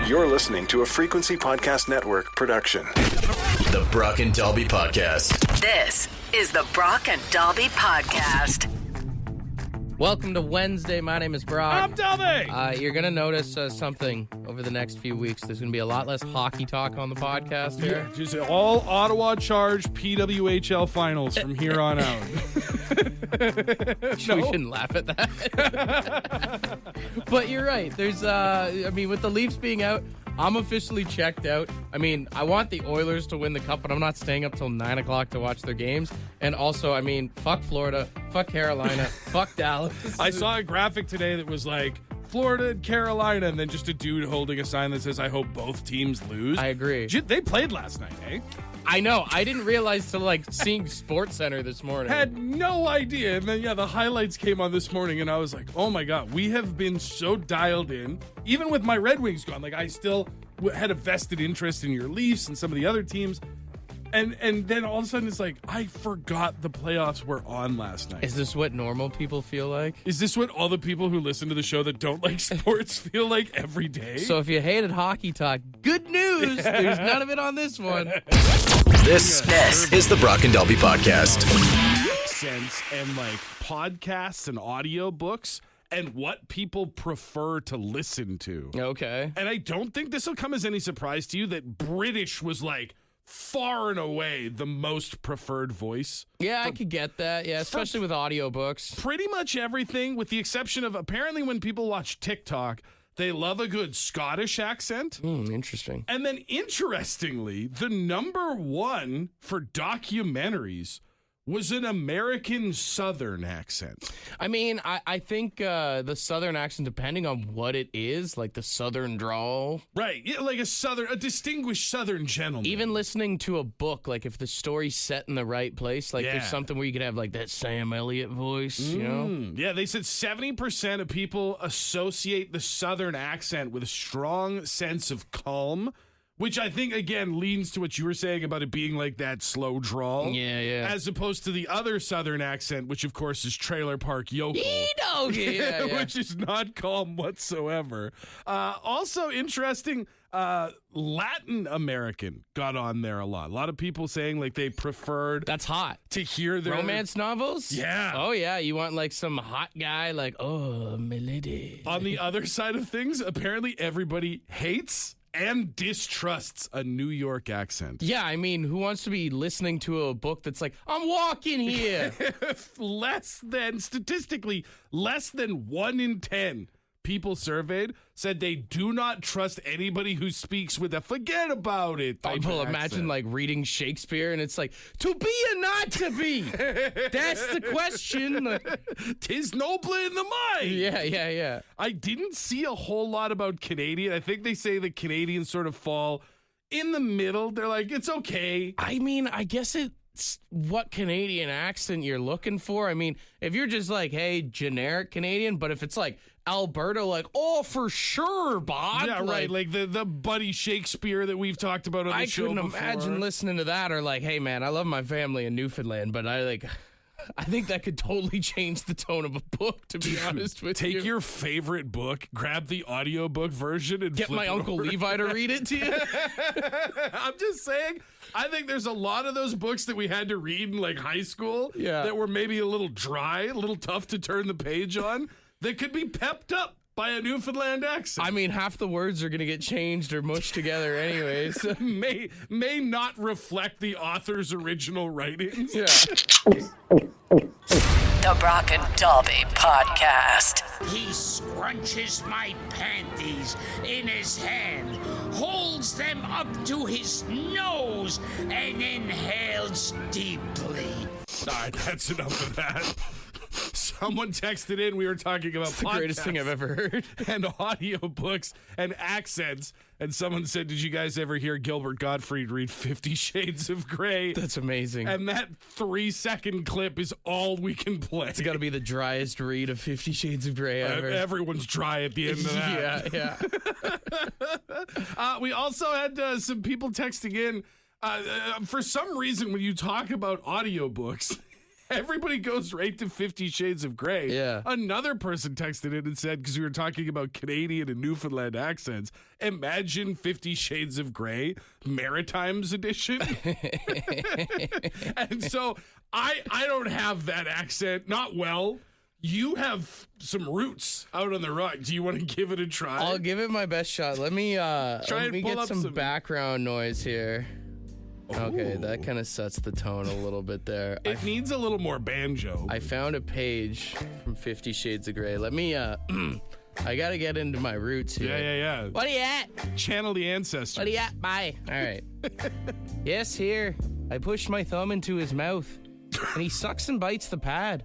You're listening to a Frequency Podcast Network production. The Brock and Dalby Podcast. This is the Brock and Dalby Podcast. Welcome to Wednesday. My name is Brock. I'm Dalby. You're going to notice something over the next few weeks. There's going to be a lot less hockey talk on the podcast here. Just all Ottawa Charge PWHL finals from here on out. We shouldn't laugh at that. But you're right. There's, with the Leafs being out, I'm officially checked out. I mean, I want the Oilers to win the cup, but I'm not staying up till 9 o'clock to watch their games. And also, fuck Florida, fuck Carolina, fuck Dallas. I saw a graphic today that was like, Florida and Carolina, and then just a dude holding a sign that says, I hope both teams lose. I agree. They played last night, eh? I know. I didn't realize till seeing Sports Center this morning. Had no idea. And then, the highlights came on this morning, and I was like, oh my God, we have been so dialed in. Even with my Red Wings gone, I still had a vested interest in your Leafs and some of the other teams. And then all of a sudden it's like, I forgot the playoffs were on last night. Is this what normal people feel like? Is this what all the people who listen to the show that don't like sports feel like every day? So if you hated hockey talk, good news. There's none of it on this one. This is the Brock and Dalby Podcast. Sense and podcasts and audiobooks and what people prefer to listen to. Okay. And I don't think this will come as any surprise to you that British was far and away the most preferred voice. Yeah, I could get that. Yeah, especially with audiobooks. Pretty much everything, with the exception of apparently when people watch TikTok, they love a good Scottish accent. Interesting. And then interestingly, the number one for documentaries was an American Southern accent. I think the Southern accent, depending on what it is, like the Southern drawl. Right. Yeah, like a distinguished Southern gentleman. Even listening to a book, if the story's set in the right place, there's something where you could have that Sam Elliott voice, you know? Yeah, they said 70% of people associate the Southern accent with a strong sense of calm, which I think, again, leans to what you were saying about it being that slow drawl. Yeah. As opposed to the other Southern accent, which, of course, is trailer park yokel. Yeah. Which is not calm whatsoever. Also interesting, Latin American got on there a lot. A lot of people saying they preferred... That's hot. ...to hear their... Romance novels? Yeah. Oh, yeah. You want some hot guy oh, milady. On the other side of things, apparently everybody hates and distrusts a New York accent. Yeah, who wants to be listening to a book that's I'm walking here? Statistically, less than 1 in 10 people surveyed said they do not trust anybody who speaks with a forget about it type Well, of imagine accent. reading Shakespeare and it's to be or not to be? That's the question. 'Tis nobler in the mind. Yeah. I didn't see a whole lot about Canadian. I think they say that Canadians sort of fall in the middle. They're it's okay. I guess it's what Canadian accent you're looking for. If you're just hey, generic Canadian, but if it's Alberta, oh, for sure, Bob. Yeah, right. The Buddy Shakespeare that we've talked about on the show before. I couldn't imagine listening to that or hey, man, I love my family in Newfoundland, but I think that could totally change the tone of a book, to be honest with you. Take your favorite book, grab the audiobook version, and get my Uncle Levi to read it to you. I'm just saying, I think there's a lot of those books that we had to read in high school that were maybe a little dry, a little tough to turn the page on, that could be pepped up by a Newfoundland accent. Half the words are going to get changed or mushed together anyways. may not reflect the author's original writings. Yeah. The Brock and Dalby Podcast. He scrunches my panties in his hand, holds them up to his nose, and inhales deeply. All right, that's enough of that. Someone texted in, we were talking about It's the greatest thing I've ever heard. And audiobooks and accents. And someone said, did you guys ever hear Gilbert Gottfried read 50 Shades of Grey? That's amazing. And that 3-second clip is all we can play. It's got to be the driest read of 50 Shades of Grey ever. Everyone's dry at the end of that. Yeah. We also had some people texting in. For some reason, when you talk about audiobooks, Everybody goes right to 50 Shades of Grey. Yeah. Another person texted in and said, because we were talking about Canadian and Newfoundland accents, imagine 50 Shades of Grey, Maritimes edition. And so I don't have that accent, not well. You have some roots out on the rock. Do you want to give it a try? I'll give it my best shot. Let me get some background noise here. Okay, that kind of sets the tone a little bit there. It needs a little more banjo. I found a page from 50 Shades of Grey. Let me, I gotta get into my roots here. Yeah. What are you at? Channel the ancestors. What are you at? Bye. All right. Yes, here. I push my thumb into his mouth, and he sucks and bites the pad.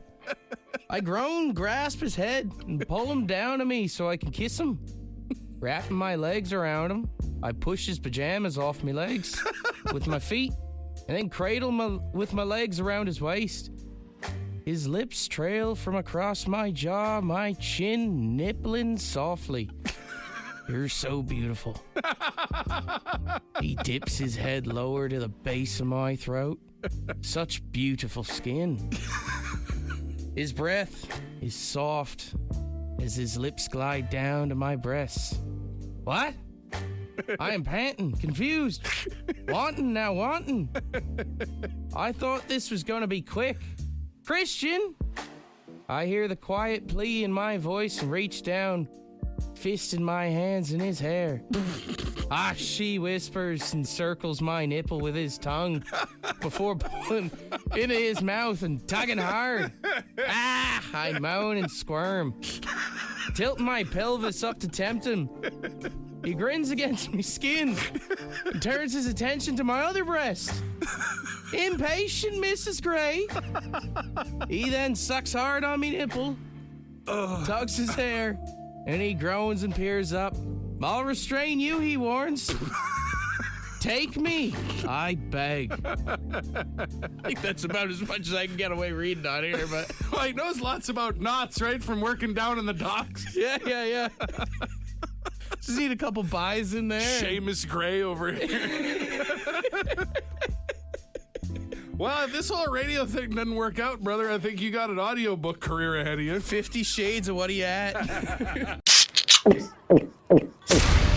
I groan, grasp his head, and pull him down to me so I can kiss him. Wrapping my legs around him, I push his pajamas off my legs with my feet, and then cradle with my legs around his waist. His lips trail from across my jaw, my chin nippling softly. You're so beautiful. He dips his head lower to the base of my throat. Such beautiful skin. His breath is soft as his lips glide down to my breasts. What? I am panting, confused, wanting. I thought this was gonna be quick. Christian! I hear the quiet plea in my voice and reach down, fist in my hands in his hair. She whispers and circles my nipple with his tongue before pulling into his mouth and tugging hard. I moan and squirm, tilting my pelvis up to tempt him. He grins against my skin and turns his attention to my other breast. Impatient, Mrs. Gray. He then sucks hard on me nipple, tugs his hair, and he groans and peers up. I'll restrain you, he warns. Take me, I beg. I think that's about as much as I can get away reading on here, but... Well, he knows lots about knots, right? From working down in the docks. Yeah. Just need a couple buys in there. Seamus Gray over here. Well, if this whole radio thing doesn't work out, brother, I think you got an audiobook career ahead of you. 50 Shades of what are you at?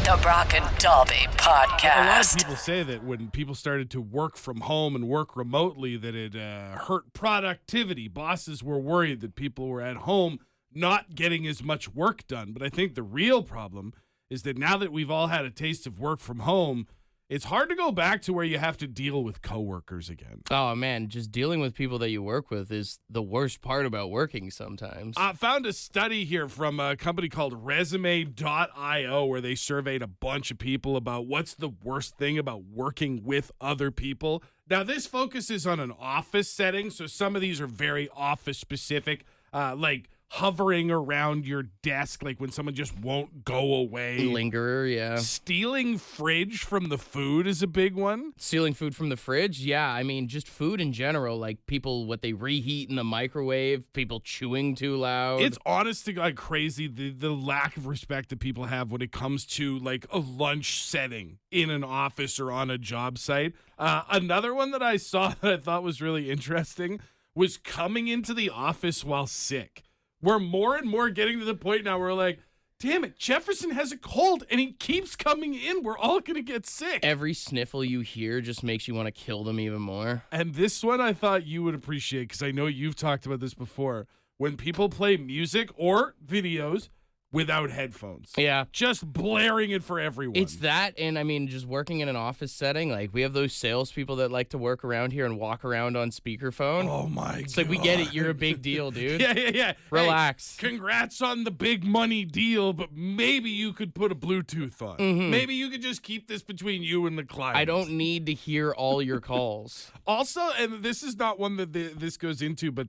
The Brock and Dalby A lot of Podcast. people say that when people started to work from home and work remotely, that it hurt productivity. Bosses were worried that people were at home not getting as much work done. But I think the real problem is that now that we've all had a taste of work from home, it's hard to go back to where you have to deal with coworkers again. Oh, man, just dealing with people that you work with is the worst part about working sometimes. I found a study here from a company called Resume.io where they surveyed a bunch of people about what's the worst thing about working with other people. Now, this focuses on an office setting, so some of these are very office specific, like hovering around your desk, like when someone just won't go away. Lingerer, yeah. Stealing fridge from the food is a big one. Stealing food from the fridge? Yeah, I mean, just food in general, like people, what they reheat in the microwave, people chewing too loud. It's honest to God crazy, the lack of respect that people have when it comes to like a lunch setting in an office or on a job site. Another one that I saw that I thought was really interesting was coming into the office while sick. We're more and more getting to the point now where we're like, damn it, Jefferson has a cold and he keeps coming in. We're all going to get sick. Every sniffle you hear just makes you want to kill them even more. And this one I thought you would appreciate because I know you've talked about this before. When people play music or videos without headphones. Yeah. Just blaring it for everyone. It's that, and I mean, just working in an office setting, like we have those salespeople that like to work around here and walk around on speakerphone. Oh my God. It's like, we get it. You're a big deal, dude. Yeah. Relax. Hey, congrats on the big money deal, but maybe you could put a Bluetooth on. Mm-hmm. Maybe you could just keep this between you and the client. I don't need to hear all your calls. Also, and this is not one that this goes into, but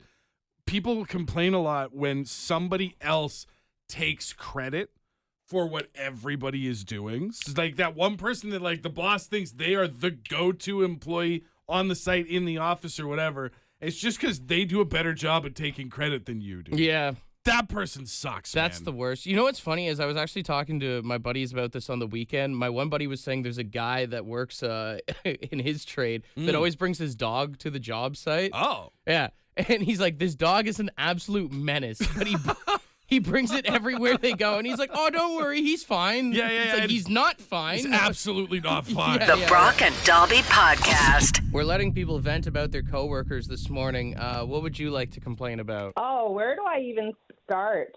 people complain a lot when somebody else takes credit for what everybody is doing. So it's like that one person that like the boss thinks they are the go-to employee on the site, in the office or whatever. It's just because they do a better job at taking credit than you do. Yeah. That person sucks, That's man. the worst. You know what's funny is I was actually talking to my buddies about this on the weekend. My one buddy was saying there's a guy that works in his trade that always brings his dog to the job site. Oh. Yeah. And he's like, this dog is an absolute menace, but he brings it everywhere they go. And he's like, oh, don't worry, he's fine. Yeah. It's like, he's not fine. He's absolutely not fine. The Brock and Dobby Podcast. We're letting people vent about their coworkers this morning. What would you like to complain about? Oh, where do I even start?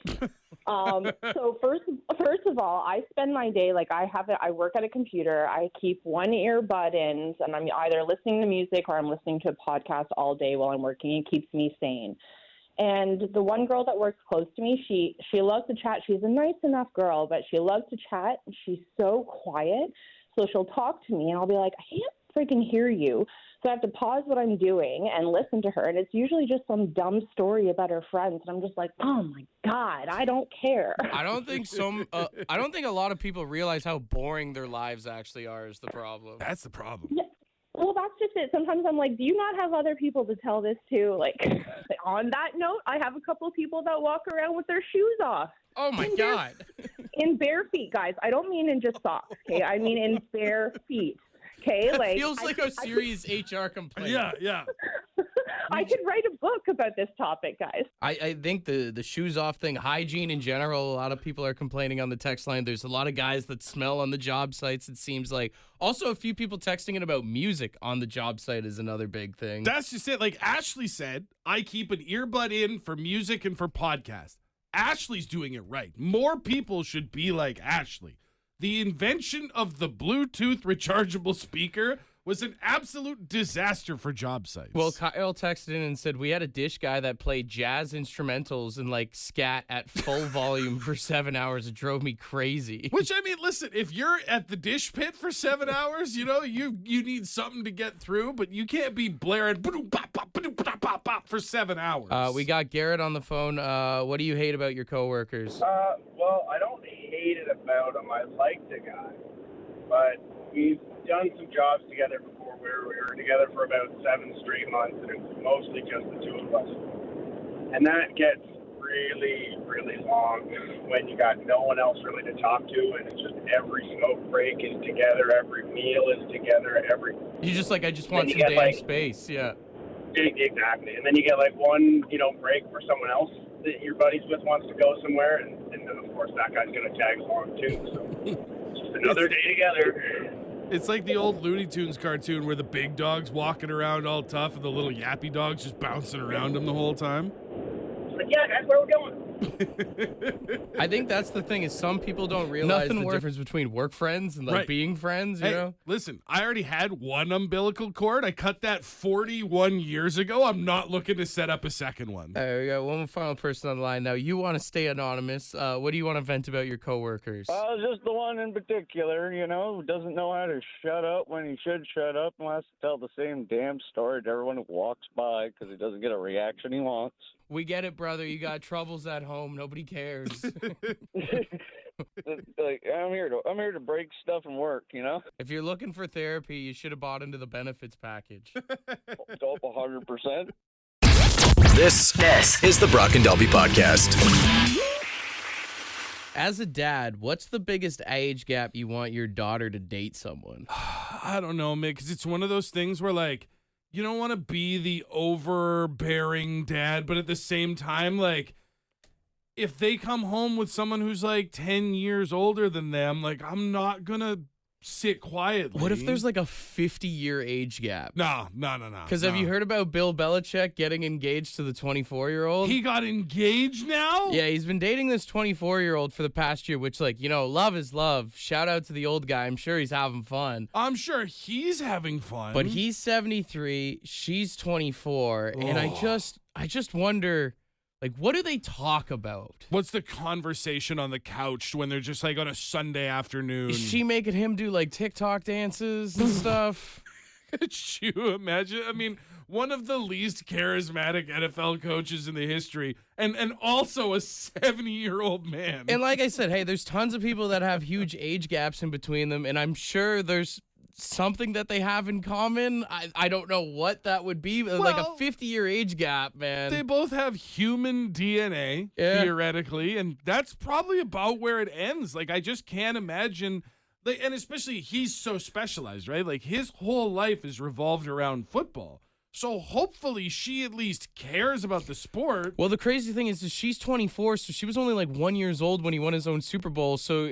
So first of all, I spend my day I work at a computer. I keep one earbud in, and I'm either listening to music or I'm listening to a podcast all day while I'm working. It keeps me sane. And the one girl that works close to me, she loves to chat. She's a nice enough girl, but she loves to chat. She's so quiet. So she'll talk to me, and I'll be like, I can't freaking hear you. So I have to pause what I'm doing and listen to her. And it's usually just some dumb story about her friends. And I'm just like, oh, my God, I don't care. I don't think a lot of people realize how boring their lives actually are is the problem. That's the problem. Yeah. Well, that's just it. Sometimes I'm like, do you not have other people to tell this to? Like, on that note, I have a couple of people that walk around with their shoes off. Oh, my God. In bare feet, guys. I don't mean in just socks, okay? I mean in bare feet, okay? That feels like a serious HR complaint. Yeah. I could write a book about this topic, guys. I think the shoes off thing, hygiene in general, a lot of people are complaining on the text line. There's a lot of guys that smell on the job sites, it seems like. Also, a few people texting in about music on the job site is another big thing. That's just it. Like Ashley said, I keep an earbud in for music and for podcasts. Ashley's doing it right. More people should be like Ashley. The invention of the Bluetooth rechargeable speaker was an absolute disaster for job sites. Well, Kyle texted in and said we had a dish guy that played jazz instrumentals and like scat at full volume for 7 hours. It drove me crazy. Which, I mean, listen, if you're at the dish pit for 7 hours, you know, you need something to get through, but you can't be blaring for 7 hours. We got Garrett on the phone. What do you hate about your coworkers? Well, I don't hate it about him. I like the guy, but we've done some jobs together before where we were together for about 7 straight months, and it was mostly just the two of us. And that gets really, really long when you got no one else really to talk to, and it's just every smoke break is together, every meal is together, You just like, I just want some damn space, yeah. Exactly. And then you get like one, break for someone else that your buddy's with wants to go somewhere, and then of course that guy's going to tag along too. So just another day together. It's like the old Looney Tunes cartoon where the big dog's walking around all tough and the little yappy dog's just bouncing around him the whole time. But yeah, that's where we're going. I think that's the thing is some people don't realize the difference between work friends and like being friends, you know? Listen, I already had one umbilical cord. I cut that 41 years ago. I'm not looking to set up a second one. We got one final person on the line now. You want to stay anonymous. What do you want to vent about your coworkers? Just the one in particular, who doesn't know how to shut up when he should shut up and wants to tell the same damn story to everyone who walks by because he doesn't get a reaction he wants. We get it, brother. You got troubles at home. Nobody cares. Like, I'm here to break stuff and work, If you're looking for therapy, you should have bought into the benefits package. Dope 100%. This is the Brock and Dobby Podcast. As a dad, what's the biggest age gap you want your daughter to date someone? I don't know, man, because it's one of those things where, like, you don't want to be the overbearing dad, but at the same time, like, if they come home with someone who's like 10 years older than them, like, I'm not going to sit quietly. What if there's like a 50-year age gap? No. Because have you heard about Bill Bellichuk getting engaged to the 24-year-old? He got engaged now? Yeah, he's been dating this 24-year-old for the past year, which, like, love is love. Shout out to the old guy. I'm sure he's having fun. I'm sure he's having fun. But he's 73, she's 24, and I just wonder, like, what do they talk about? What's the conversation on the couch when they're just like on a Sunday afternoon? Is she making him do like TikTok dances and stuff? Could you imagine? I mean, one of the least charismatic NFL coaches in the history, and also a 70-year-old man. And like I said, hey, there's tons of people that have huge age gaps in between them, and I'm sure there's something that they have in common. I don't know what that would be, but like a 50-year age gap, man. They both have human DNA, theoretically, and that's probably about where it ends. Like, I just can't imagine, and especially he's so specialized, right? Like, his whole life is revolved around football. So hopefully she at least cares about the sport. Well, the crazy thing is she's 24, so she was only like 1 year old when he won his own Super Bowl. So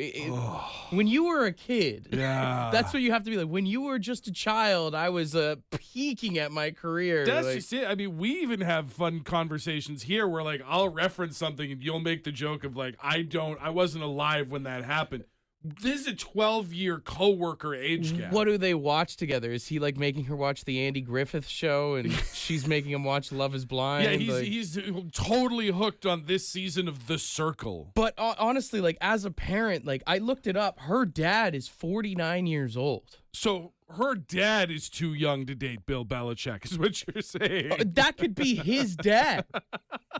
when you were a kid, that's what you have to be like. When you were just a child, I was peaking at my career. That's just it. I mean, we even have fun conversations here where like I'll reference something and you'll make the joke of like, I wasn't alive when that happened. This is a 12-year coworker age gap. What do they watch together? Is he like making her watch the Andy Griffith Show and she's making him watch Love is Blind? Yeah, he's totally hooked on this season of The Circle. But honestly, like as a parent, like I looked it up. Her dad is 49 years old. So her dad is too young to date Bill Bellichuk, is what you're saying. That could be his dad.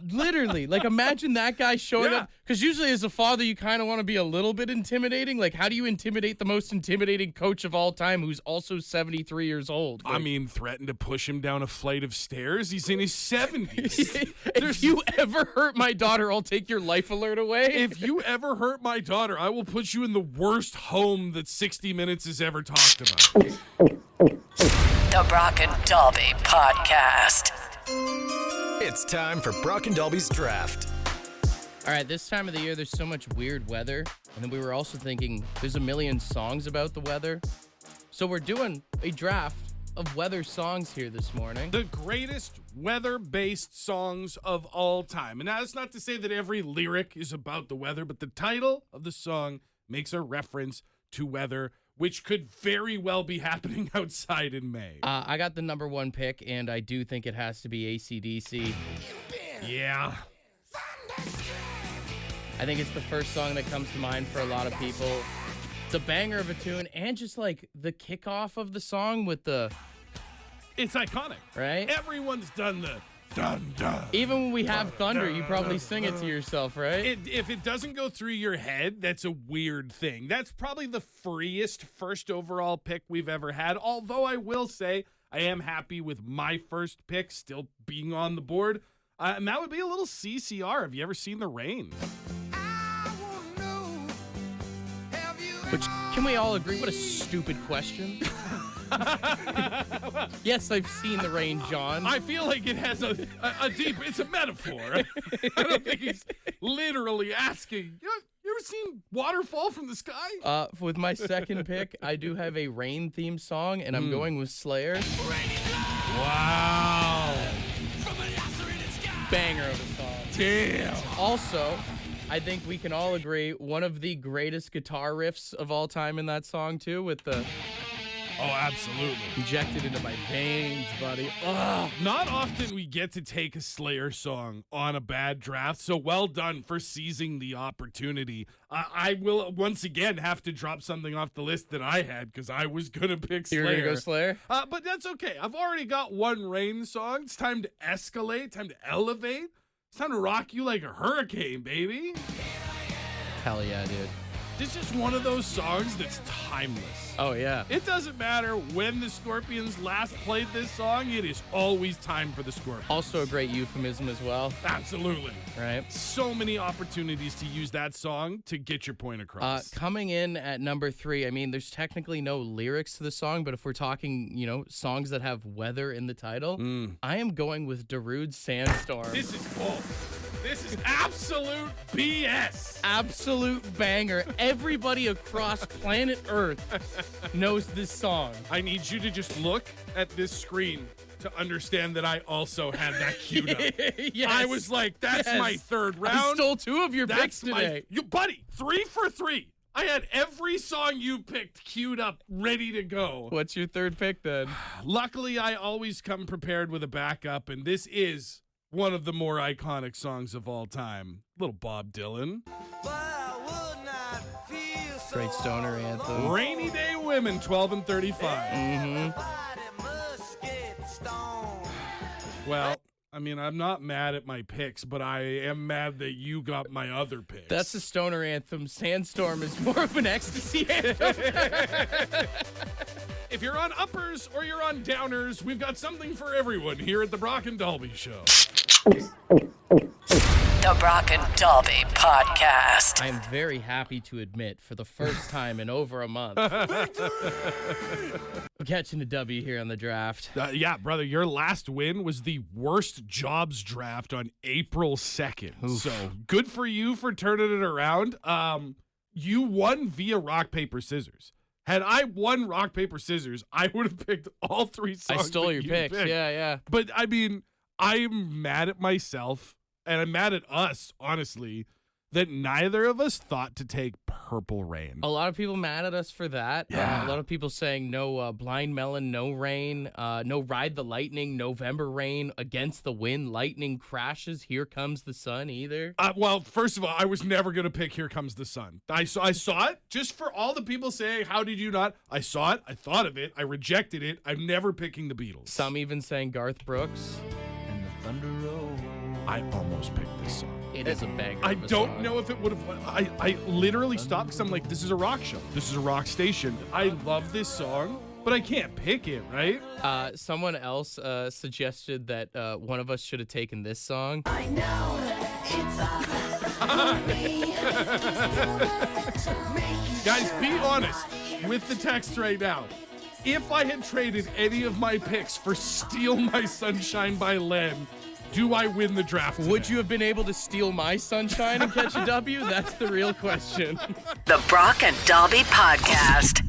Literally. Like, imagine that guy showing up. Because usually as a father, you kind of want to be a little bit intimidating. Like, how do you intimidate the most intimidating coach of all time who's also 73 years old? Like, I mean, threaten to push him down a flight of stairs? He's in his 70s. If you ever hurt my daughter, I'll take your life alert away. If you ever hurt my daughter, I will put you in the worst home that 60 Minutes has ever talked about. The Brock and Dalby Podcast. It's time for Brock and Dalby's draft. All right, this time of the year, there's so much weird weather. And then we were also thinking there's a million songs about the weather. So we're doing a draft of weather songs here this morning. The greatest weather-based songs of all time. And that's not to say that every lyric is about the weather, but the title of the song makes a reference to weather, which could very well be happening outside in May. I got the number one pick, and I do think it has to be AC/DC. Yeah. I think it's the first song that comes to mind for a lot of people. It's a banger of a tune, and just like the kickoff of the song with the... It's iconic. Right? Everyone's done the dun dun. Even when we have thunder, you probably sing it to yourself, right? If it doesn't go through your head, that's a weird thing. That's probably the freest first overall pick we've ever had. Although I will say I am happy with my first pick still being on the board. And that would be a little CCR. Have you ever seen the rain? Which, can we all agree, what a stupid question? Yes, I've seen the rain, John. I feel like it has a deep, it's a metaphor. I don't think he's literally asking, you ever seen water fall from the sky? With my second pick, I do have a rain theme song, and I'm going with Slayer. Wow. Banger of a song. Damn. Also, I think we can all agree, one of the greatest guitar riffs of all time in that song, too, with the... Oh, absolutely. Injected into my veins, buddy. Ugh. Not often we get to take a Slayer song on a bad draft, so well done for seizing the opportunity. I will once again have to drop something off the list that I had because I was going to pick Slayer. You're going to go Slayer? But that's okay. I've already got one rain song. It's time to escalate, time to elevate. It's time to rock you like a hurricane, baby. Hell yeah, dude. This is one of those songs that's timeless. Oh, yeah. It doesn't matter when the Scorpions last played this song, it is always time for the Scorpions. Also a great euphemism as well. Absolutely. Right? So many opportunities to use that song to get your point across. Coming in at number 3, I mean, there's technically no lyrics to the song, but if we're talking, songs that have weather in the title, I am going with Darude's Sandstorm. This is bull. This is absolute BS. Absolute banger. Everybody across planet Earth knows this song. I need you to just look at this screen to understand that I also had that queued up. Yes. I was like, that's my third round. I stole 2 of your picks today. Buddy, 3 for 3. I had every song you picked queued up, ready to go. What's your third pick then? Luckily, I always come prepared with a backup, and this is one of the more iconic songs of all time. Little Bob Dylan. Great stoner anthem. Rainy Day Women, 12 and 35. Mm-hmm. Well, I mean, I'm not mad at my picks, but I am mad that you got my other picks. That's a stoner anthem. Sandstorm is more of an ecstasy anthem. If you're on uppers or you're on downers, we've got something for everyone here at the Brock and Dalby Show. The The Brock and Dalby Podcast. I am very happy to admit, for the first time in over a month, we're catching a W here on the draft. Yeah, brother, your last win was the worst jobs draft on April 2nd. Oof. So good for you for turning it around. You won via rock, paper, scissors. Had I won rock, paper, scissors, I would have picked all three songs. I stole your picks. Picked. Yeah. But I mean, I'm mad at myself, and I'm mad at us, honestly, that neither of us thought to take Purple Rain. A lot of people mad at us for that. Yeah. A lot of people saying no Blind Melon, no Rain, no Ride the Lightning, November Rain, Against the Wind, Lightning Crashes, Here Comes the Sun either. Well, first of all, I was never going to pick Here Comes the Sun. I saw it, just for all the people saying, how did you not? I saw it, I thought of it, I rejected it. I'm never picking the Beatles. Some even saying Garth Brooks. And the thunder rolls. I almost picked this song. It is a banger. I don't know if it would have. I literally stopped because I'm like, this is a rock show. This is a rock station. I love this song, but I can't pick it, right? Someone else suggested that one of us should have taken this song. I know it's Guys, be honest with the text right now. If I had traded any of my picks for Steal My Sunshine by Len, do I win the draft today? Would you have been able to steal my sunshine and catch a W? That's the real question. The Brock and Dalby Podcast.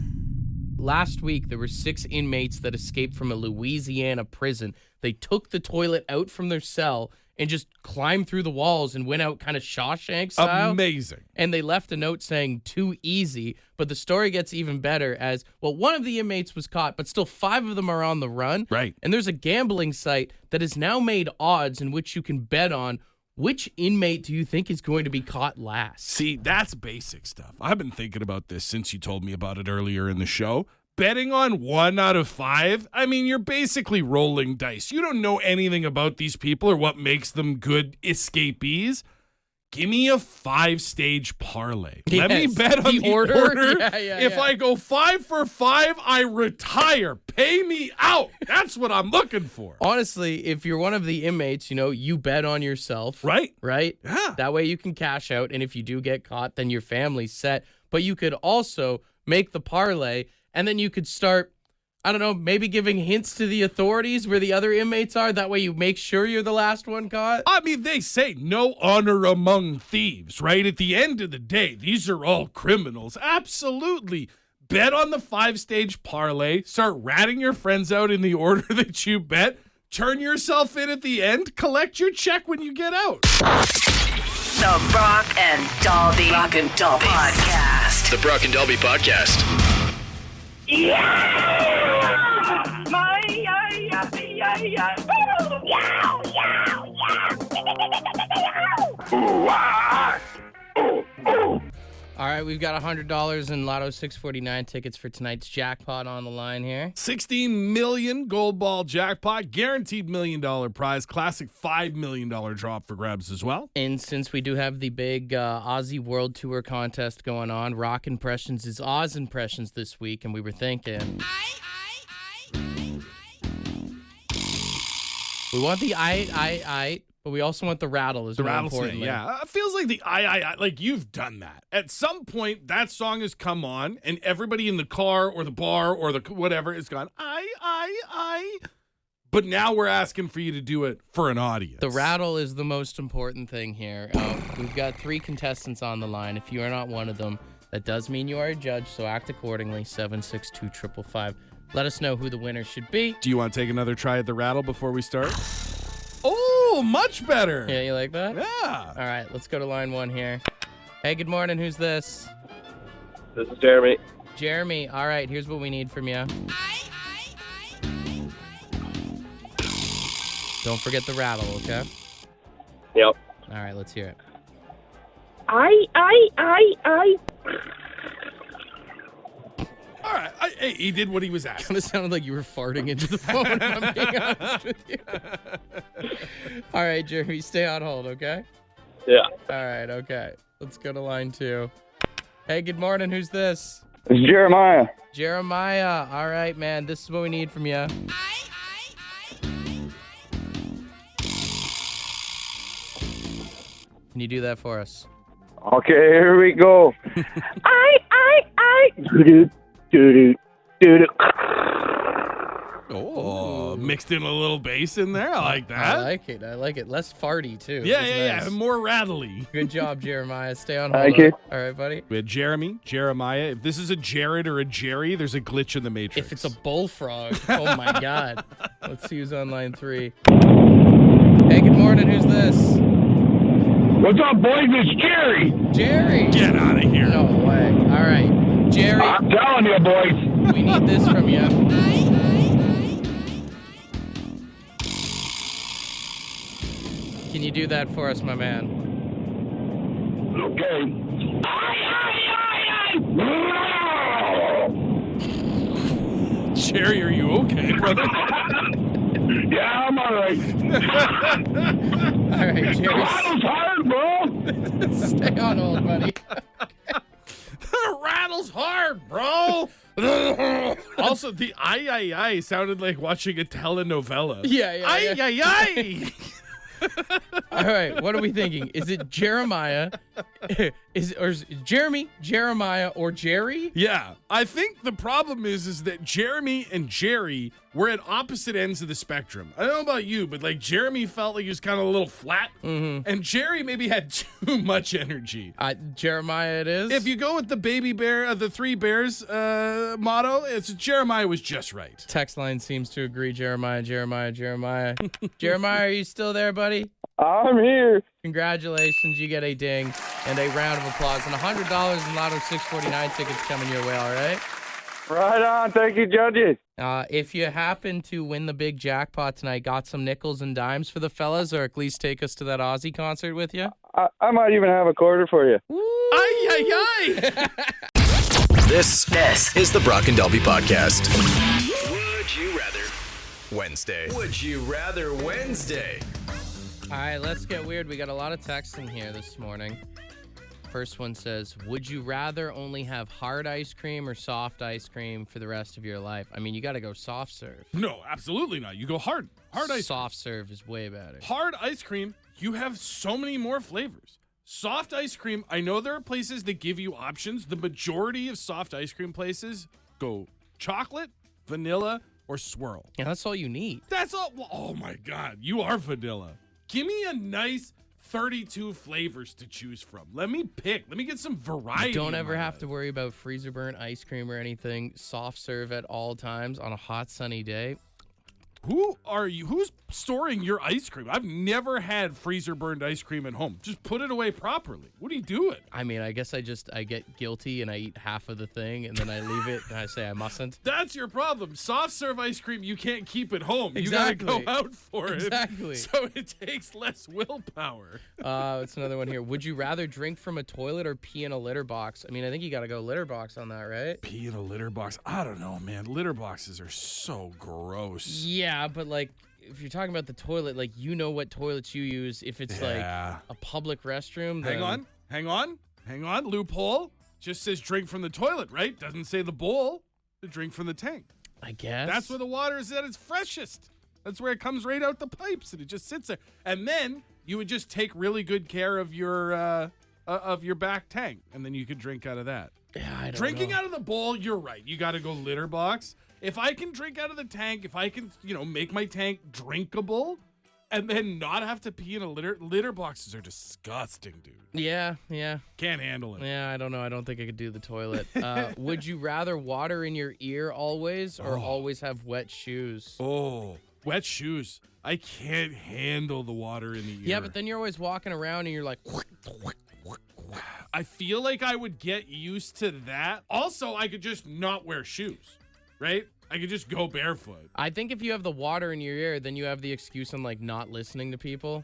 Last week, there were 6 inmates that escaped from a Louisiana prison. They took the toilet out from their cell and just climbed through the walls and went out kind of Shawshank style. Amazing. And they left a note saying, too easy. But the story gets even better as, well, one of the inmates was caught, but still 5 of them are on the run. Right. And there's a gambling site that has now made odds in which you can bet on which inmate do you think is going to be caught last. See, that's basic stuff. I've been thinking about this since you told me about it earlier in the show. Betting on 1 out of 5, I mean, you're basically rolling dice. You don't know anything about these people or what makes them good escapees. Give me a 5-stage parlay. Let me bet on the order. If I go 5 for 5, I retire. Pay me out. That's what I'm looking for. Honestly, if you're one of the inmates, you bet on yourself. Right. Yeah. That way you can cash out, and if you do get caught, then your family's set. But you could also make the parlay, and then you could start, I don't know, maybe giving hints to the authorities where the other inmates are. That way you make sure you're the last one caught. I mean, they say no honor among thieves, right? At the end of the day, these are all criminals. Absolutely. Bet on the 5-stage parlay. Start ratting your friends out in the order that you bet. Turn yourself in at the end. Collect your check when you get out. The Brock and Dalby Podcast. The Brock and Dalby Podcast. All right, we've got $100 in Lotto 649 tickets for tonight's jackpot on the line here. 16 million gold ball jackpot, guaranteed $1 million prize, classic $5 million drop for grabs as well. And since we do have the big Aussie World Tour contest going on, Rock Impressions is Oz Impressions this week, and we were thinking... We want the I, but we also want the rattle as well. The rattlesnake, yeah. It feels like the I, like you've done that. At some point, that song has come on, and everybody in the car or the bar or the whatever has gone, I. But now we're asking for you to do it for an audience. The rattle is the most important thing here. We've got 3 contestants on the line. If you are not one of them, that does mean you are a judge, so act accordingly. 762-555. Let us know who the winner should be. Do you want to take another try at the rattle before we start? Oh, much better. Yeah, you like that? Yeah. All right, let's go to line 1 here. Hey, good morning. Who's this? This is Jeremy. Jeremy. All right, here's what we need from you. Don't forget the rattle, okay? Yep. All right, let's hear it. I. All right. Hey, he did what he was asking. Kind of sounded like you were farting into the phone, if I'm being honest with you. All right, Jeremy, stay on hold, okay? Yeah. All right, okay. Let's go to line 2. Hey, good morning. Who's this? It's Jeremiah. Jeremiah. All right, man. This is what we need from you. Can you do that for us? Okay, here we go. I. Doo-doo, doo-doo, doo-doo. Oh, mixed in a little bass in there. I like that. I like it. Less farty, too. Yeah, Nice. more rattly. Good job, Jeremiah. Stay on hold. Thank you. All right, buddy. We had Jeremiah. If this is a Jared or a Jerry, there's a glitch in the Matrix. If it's a bullfrog, oh my God. Let's see who's on line 3. Hey, good morning. Who's this? What's up, boys? It's Jerry. Jerry. Get out of here. No way. All right. Jerry, I'm telling you, boys. we need this from you. Can you do that for us, my man? Okay. Jerry, are you okay, brother? Yeah, I'm all right. All right, Jerry. Rattle's hard, bro. Stay on hold, buddy. Rattles hard, bro. Also, the ay sounded like watching a telenovela. Yeah. Ay. All right, what are we thinking? Is it Jeremiah? Is it Jeremy, Jeremiah, or Jerry? Yeah, I think the problem is that Jeremy and Jerry were at opposite ends of the spectrum. I don't know about you, but like Jeremy felt like he was kind of a little flat, and Jerry maybe had too much energy. Jeremiah it is. If you go with the baby bear, the 3 bears motto, it's Jeremiah was just right. Text line seems to agree. Jeremiah. Jeremiah, are you still there, buddy? I'm here. Congratulations, you get a ding and a round of applause and $100 in Lotto 649 tickets coming your way, all right? Right on. Thank you, judges. If you happen to win the big jackpot tonight, got some nickels and dimes for the fellas, or at least take us to that Aussie concert with you? I might even have a quarter for you. Ay. This is the Brock and Dalby Podcast. Would you rather Wednesday? Would you rather Wednesday? All right, let's get weird. We got a lot of texts in here this morning. First one says, would you rather only have hard ice cream or soft ice cream for the rest of your life? I mean, you got to go soft serve. No, absolutely not. You go hard. Hard ice. Soft serve is way better. Hard ice cream, you have so many more flavors. Soft ice cream, I know there are places that give you options. The majority of soft ice cream places go chocolate, vanilla, or swirl. Yeah, that's all you need. That's all. Oh my God, you are vanilla. Give me a nice 32 flavors to choose from. Let me pick. Let me get some variety. You don't ever have to worry about freezer burnt ice cream or anything. Soft serve at all times on a hot, sunny day. Who are you? Who's storing your ice cream? I've never had freezer burned ice cream at home. Just put it away properly. What are you doing? I mean, I guess I get guilty and I eat half of the thing and then I leave it and I say I mustn't. That's your problem. Soft serve ice cream, you can't keep at home. Exactly. You gotta go out for it. Exactly. So it takes less willpower. It's another one here. Would you rather drink from a toilet or pee in a litter box? I mean, I think you gotta go litter box on that, right? Pee in a litter box? I don't know, man. Litter boxes are so gross. Yeah, but like, if you're talking about the toilet, like, you know what toilets you use. If it's like a public restroom, then... Hang on. Loophole. Just says drink from the toilet, right? Doesn't say the bowl. The drink from the tank. I guess. That's where the water is at its freshest. That's where it comes right out the pipes and it just sits there. And then you would just take really good care of your back tank, and then you could drink out of that. Yeah, I don't Drinking know. out of the bowl, you're right. You got to go litter box. If I can drink out of the tank, if I can, make my tank drinkable and then not have to pee in a litter boxes are disgusting, dude. Yeah. Can't handle it. Yeah, I don't know. I don't think I could do the toilet. Would you rather water in your ear always or always have wet shoes? Oh, wet shoes. I can't handle the water in the ear. Yeah, but then you're always walking around and you're like... I feel like I would get used to that. Also, I could just not wear shoes, right? I could just go barefoot. I think if you have the water in your ear, then you have the excuse on like not listening to people.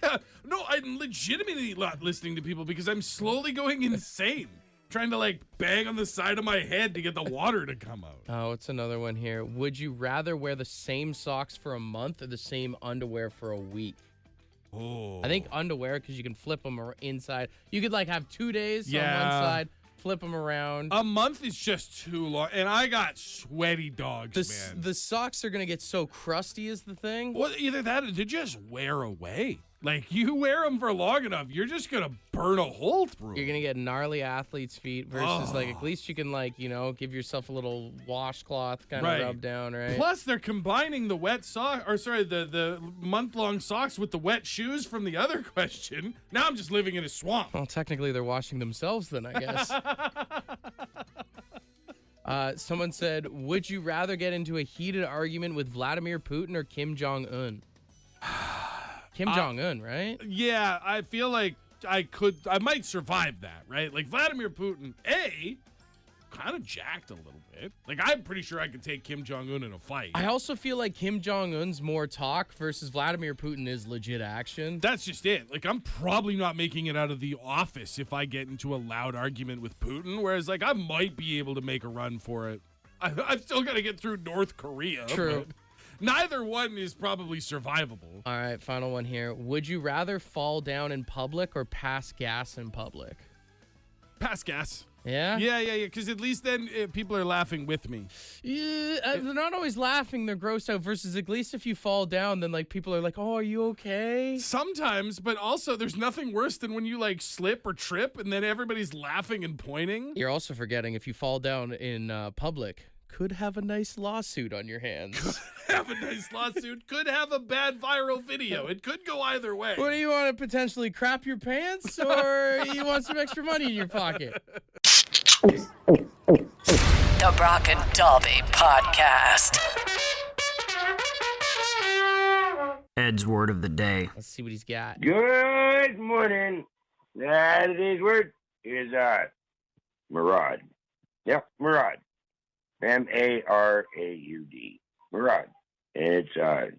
Yeah, no, I'm legitimately not listening to people because I'm slowly going insane. Trying to like bang on the side of my head to get the water to come out. Oh, it's another one here. Would you rather wear the same socks for a month or the same underwear for a week? Oh, I think underwear because you can flip them inside. You could like have 2 days on one side, flip them around. A month is just too long, and I got sweaty dogs, man. The socks are gonna get so crusty is the thing. Well, either that or they just wear away. Like, you wear them for long enough, you're just going to burn a hole through. You're going to get gnarly athlete's feet versus, like, at least you can, like, you know, give yourself a little washcloth kind of rub down, right? Plus, they're combining the the month-long socks with the wet shoes from the other question. Now I'm just living in a swamp. Well, technically, they're washing themselves then, I guess. Someone said, would you rather get into a heated argument with Vladimir Putin or Kim Jong-un? Kim Jong-un, right? Yeah, I feel like I might survive that, right? Like, Vladimir Putin, kind of jacked a little bit. Like, I'm pretty sure I could take Kim Jong-un in a fight. I also feel like Kim Jong-un's more talk versus Vladimir Putin is legit action. That's just it. Like, I'm probably not making it out of the office if I get into a loud argument with Putin, whereas, like, I might be able to make a run for it. I've still got to get through North Korea. True. Neither one is probably survivable. All right, final one here. Would you rather fall down in public or pass gas in public? Pass gas. Yeah? Yeah. Because at least then people are laughing with me. Yeah, they're not always laughing. They're grossed out. Versus at least if you fall down, then like people are like, "Oh, are you okay?" Sometimes, but also there's nothing worse than when you like slip or trip and then everybody's laughing and pointing. You're also forgetting if you fall down in public, could have a nice lawsuit on your hands. Have a nice lawsuit. Could have a bad viral video. It could go either way. What do you want to potentially crap your pants, or you want some extra money in your pocket? The Brock and Dalby Podcast. Ed's word of the day. Let's see what he's got. Good morning. Today's word is maraud. Yep, maraud. M-A-R-A-U-D. Maraud. And it's to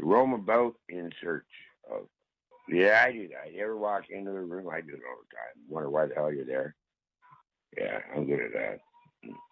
roam about in search of. Yeah, I do that. You ever walk into the room? I do it all the time. Wonder why the hell you're there. Yeah, I'm good at that.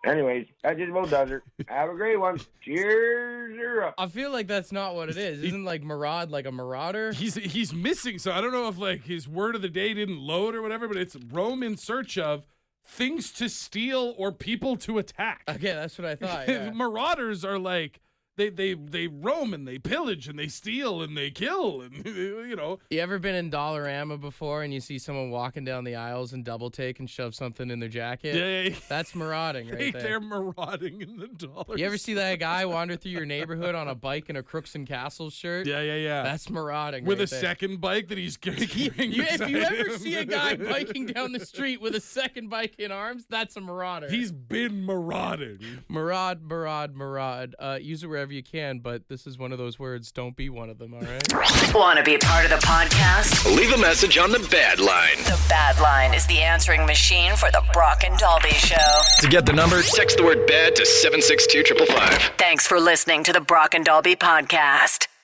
Anyways, that just about does it. Have a great one. Cheers. I feel like that's not what it is. Isn't like maraud like a marauder? He's missing, so I don't know if like his word of the day didn't load or whatever, but it's roam in search of things to steal or people to attack. Okay, that's what I thought. Yeah. Marauders are like they roam and they pillage and they steal and they kill and you know. You ever been in Dollarama before and you see someone walking down the aisles and double take and shove something in their jacket? Yeah. That's marauding right there. They're marauding in the dollar. You ever see that guy wander through your neighborhood on a bike in a Crooks and Castles shirt? Yeah. That's marauding with right a there. second bike that he's carrying. If you ever see a guy biking down the street with a second bike in arms, that's a marauder. He's been marauding. Maraud. Use it wherever you can, but this is one of those words. Don't be one of them, all right? Want to be a part of the podcast? Leave a message on the bad line. The Bad Line is the answering machine for the Brock and Dalby Show. To get the number, text the word bad to 762-555. Thanks for listening to the Brock and Dalby Podcast.